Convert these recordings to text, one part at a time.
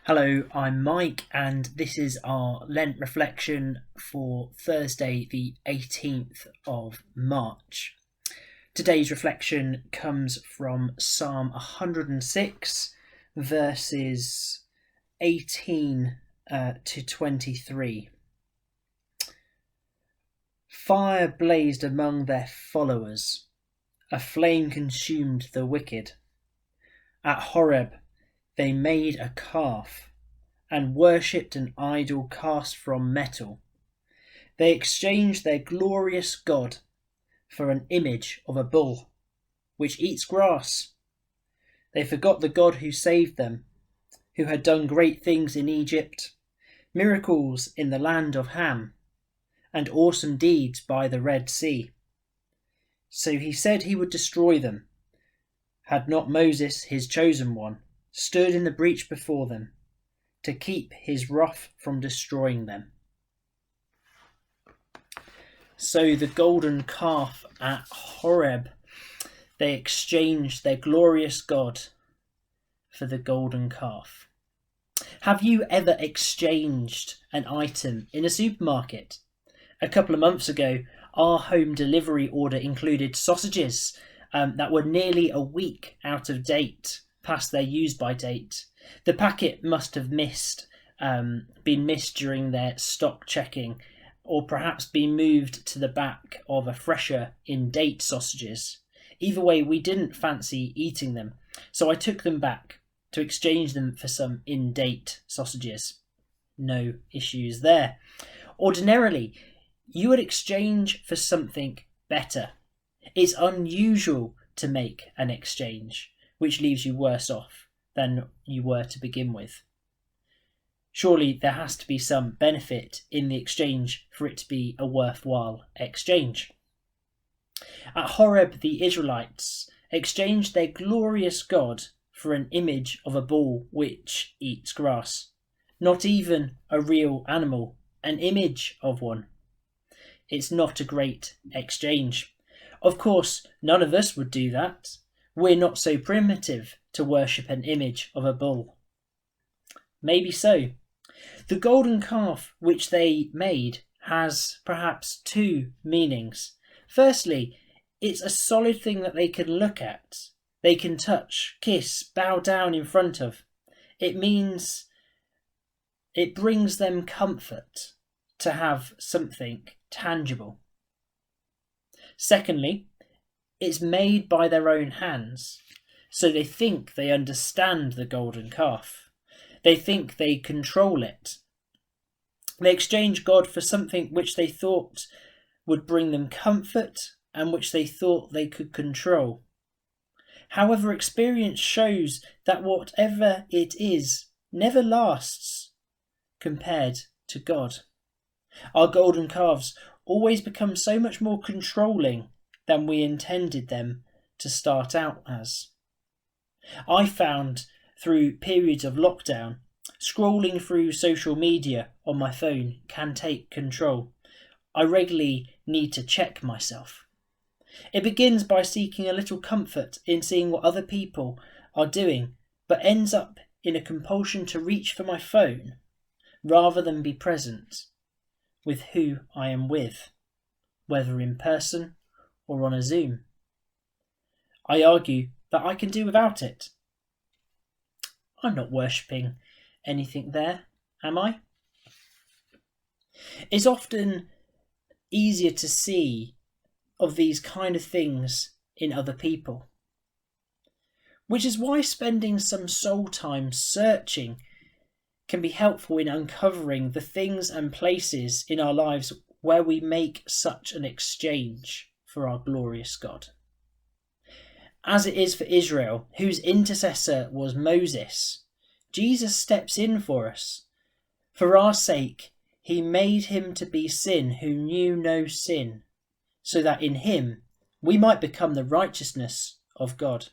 Hello, I'm Mike, and this is our Lent reflection for Thursday, the 18th of March. Today's reflection comes from Psalm 106, verses 18 to 23. Fire blazed among their followers, a flame consumed the wicked. At Horeb, they made a calf and worshipped an idol cast from metal. They exchanged their glorious God for an image of a bull, which eats grass. They forgot the God who saved them, who had done great things in Egypt, miracles in the land of Ham, and awesome deeds by the Red Sea. So he said he would destroy them, had not Moses, his chosen one, stood in the breach before them, to keep his wrath from destroying them. So the golden calf at Horeb, they exchanged their glorious God for the golden calf. Have you ever exchanged an item in a supermarket? A couple of months ago, our home delivery order included sausages that were nearly a week out of date, past their use-by date. The packet must have been missed during their stock checking, or perhaps been moved to the back of a fresher in-date sausages. Either way, we didn't fancy eating them, so I took them back to exchange them for some in-date sausages. No issues there. Ordinarily, you would exchange for something better. It's unusual to make an exchange, which leaves you worse off than you were to begin with. Surely there has to be some benefit in the exchange for it to be a worthwhile exchange. At Horeb, the Israelites exchanged their glorious God for an image of a bull which eats grass. Not even a real animal, an image of one. It's not a great exchange. Of course, none of us would do that. We're not so primitive to worship an image of a bull. Maybe so. The golden calf which they made has perhaps two meanings. Firstly, it's a solid thing that they can look at, they can touch, kiss, bow down in front of. It means it brings them comfort to have something tangible. Secondly, it's made by their own hands, so they think they understand the golden calf. They think they control it. They exchange God for something which they thought would bring them comfort and which they thought they could control. However, experience shows that whatever it is never lasts compared to God. Our golden calves always become so much more controlling than we intended them to start out as. I found through periods of lockdown, scrolling through social media on my phone can take control. I regularly need to check myself. It begins by seeking a little comfort in seeing what other people are doing, but ends up in a compulsion to reach for my phone rather than be present with who I am with, whether in person or on a Zoom. I argue that I can do without it. I'm not worshipping anything there, am I? It's often easier to see of these kind of things in other people, which is why spending some soul time searching can be helpful in uncovering the things and places in our lives where we make such an exchange for our glorious God. As it is for Israel, whose intercessor was Moses, Jesus steps in for us. For our sake, he made him to be sin who knew no sin, so that in him we might become the righteousness of God.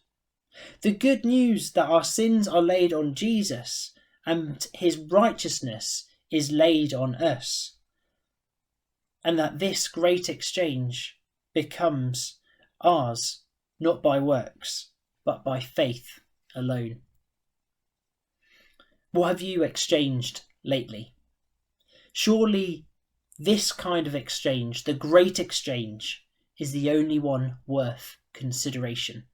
The good news that our sins are laid on Jesus and his righteousness is laid on us, and that this great exchange becomes ours, not by works, but by faith alone. What have you exchanged lately? Surely this kind of exchange, the great exchange, is the only one worth consideration.